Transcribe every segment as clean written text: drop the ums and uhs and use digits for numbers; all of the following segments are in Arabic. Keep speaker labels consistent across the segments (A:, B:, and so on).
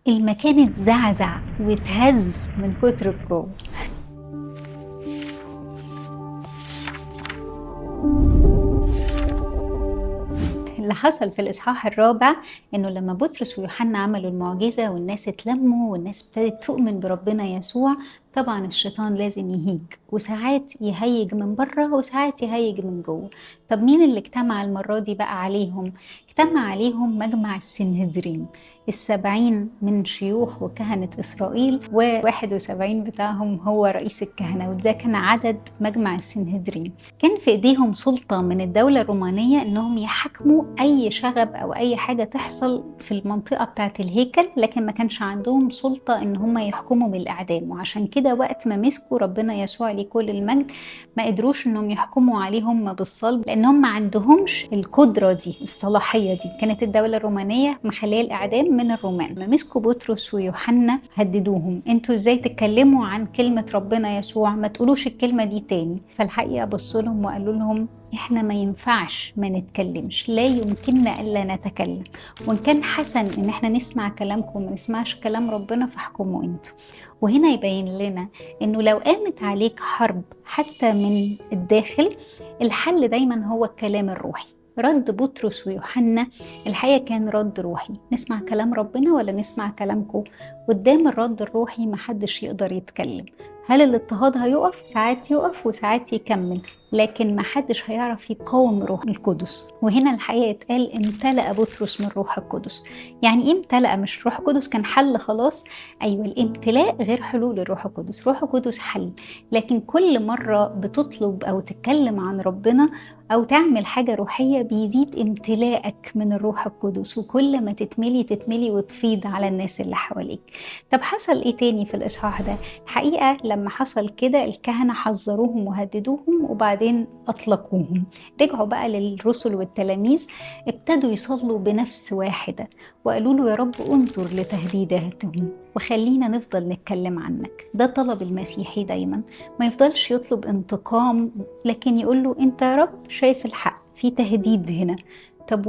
A: المكان اتزعزع واتهز من كتر القوة. اللي حصل في الإصحاح الرابع إنه لما بطرس ويوحنا عملوا المعجزة والناس اتلموا والناس ابتدت تؤمن بربنا يسوع، طبعا الشيطان لازم يهيج، وساعات يهيج من بره وساعات يهيج من جوه. طب مين اللي اجتمع المرة دي بقى عليهم؟ اجتمع عليهم مجمع السنهدرين، 70 من شيوخ وكهنة إسرائيل، و71 بتاعهم هو رئيس الكهنة، وده كان عدد مجمع السنهدرين. كان في ايديهم سلطة من الدولة الرومانية انهم يحكموا اي شغب او اي حاجة تحصل في المنطقة بتاعت الهيكل، لكن ما كانش عندهم سلطة ان هم يحكموا بالاعدام. وعشان كده وقت ما مسكوا ربنا يسوع ليه كل المجد ما قدروش انهم يحكموا عليه هم بالصلب، لانهم ما عندهمش القدرة دي، الصلاحية دي. كانت الدولة الرومانية مخليه الاعدام من الرومان. ما مسكوا بطرس ويوحنا هددوهم، انتوا ازاي تتكلموا عن كلمة ربنا يسوع؟ ما تقولوش الكلمة دي تاني. فالحقيقة بصوا لهم وقالوا لهم احنا ما ينفعش ما نتكلمش، لا يمكننا الا نتكلم، وان كان حسن ان احنا نسمع كلامكم وما نسمعش كلام ربنا فاحكموا انتوا. وهنا يبين لنا انه لو قامت عليك حرب حتى من الداخل، الحل دايما هو الكلام الروحي. رد بطرس ويوحنا الحقيقة كان رد روحي، نسمع كلام ربنا ولا نسمع كلامكم؟ قدام الرد الروحي محدش يقدر يتكلم. هل الاضطهاد هيقف؟ ساعات يقف وساعات يكمل، لكن محدش هيعرف يقاوم روح القدس. وهنا الحقيقة اتقال امتلأ بطرس من روح القدس. يعني ايه امتلأ؟ مش روح القدس كان حل خلاص؟ ايوه، الامتلاء غير حلول الروح القدس. روح القدس حل، لكن كل مرة بتطلب او تتكلم عن ربنا او تعمل حاجة روحية بيزيد امتلاءك من الروح القدس، وكل ما تتملي تتملي وتفيض على الناس اللي حواليك. طب حصل ايه تاني في الاصحاح ده؟ الحقيقة لما حصل كده الكهنة حذروهم وهددوهم وبعدين أطلقوهم. رجعوا بقى للرسل والتلاميذ، ابتدوا يصلوا بنفس واحدة وقالوا له يا رب انظر لتهديداتهم وخلينا نفضل نتكلم عنك. ده طلب المسيحي دايما، ما يفضلش يطلب انتقام، لكن يقول له انت يا رب شايف الحق في تهديد هنا، طب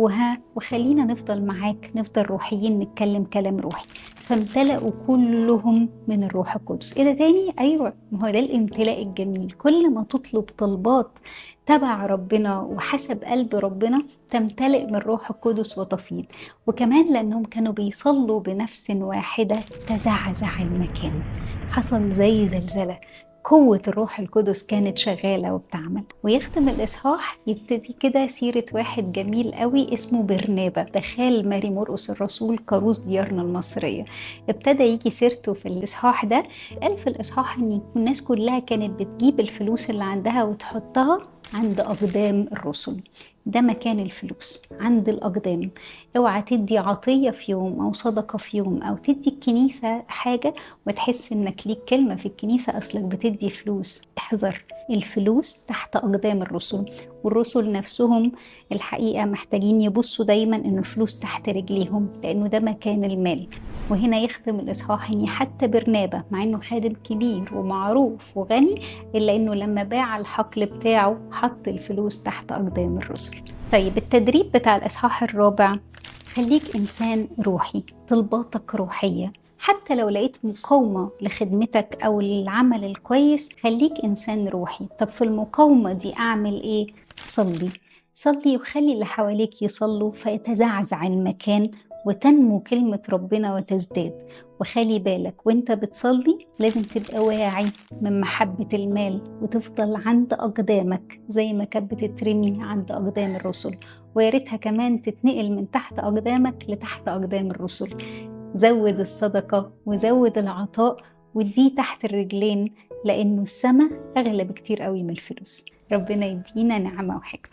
A: وخلينا نفضل معاك، نفضل روحيين نتكلم كلام روحي. فامتلأوا كلهم من الروح القدس. ايه ده تاني؟ ايوه، ما هو ده الامتلاء الجميل. كل ما تطلب طلبات تبع ربنا وحسب قلب ربنا تمتلئ من الروح القدس وتفيض. وكمان لانهم كانوا بيصلوا بنفس واحدة تزعزع المكان، حصل زي زلزلة، قوة الروح القدس كانت شغالة وبتعمل. ويختم الإصحاح يبتدي كده سيرة واحد جميل قوي اسمه برنابا، ده خال ماري مرقس الرسول كاروس ديارنا المصرية. ابتدى يجي سيرته في الإصحاح ده. قال في الإصحاح إن الناس كلها كانت بتجيب الفلوس اللي عندها وتحطها عند أقدام الرسل. ده مكان الفلوس، عند الأقدام. اوعى تدي عطية في يوم أو صدقة في يوم أو تدي الكنيسة حاجة وتحس إنك ليك كلمة في الكنيسة أصلك بتدي فلوس. احذر، الفلوس تحت أقدام الرسل، والرسل نفسهم الحقيقة محتاجين يبصوا دايما إن الفلوس تحت رجليهم، لأنه ده مكان المال. وهنا يختم الإصحاح إن حتى برنابا مع إنه خادم كبير ومعروف وغني، إلا إنه لما باع الحقل بتاعه حط الفلوس تحت أقدام الرسل. طيب التدريب بتاع الإصحاح الرابع، خليك إنسان روحي، طلباتك روحية. حتى لو لقيت مقاومة لخدمتك أو العمل الكويس خليك إنسان روحي. طب في المقاومة دي أعمل إيه؟ صلي، صلي وخلي اللي حواليك يصلوا فيتزعزع المكان وتنمو كلمة ربنا وتزداد. وخلي بالك وانت بتصلي لازم تبقى واعي من محبة المال وتفضل عند أقدامك زي ما كانت بتترمي عند أقدام الرسل، وياريتها كمان تتنقل من تحت أقدامك لتحت أقدام الرسل. زود الصدقة وزود العطاء ودي تحت الرجلين، لأنه السماء أغلى بكتير قوي من الفلوس. ربنا يدينا نعمة وحكمة.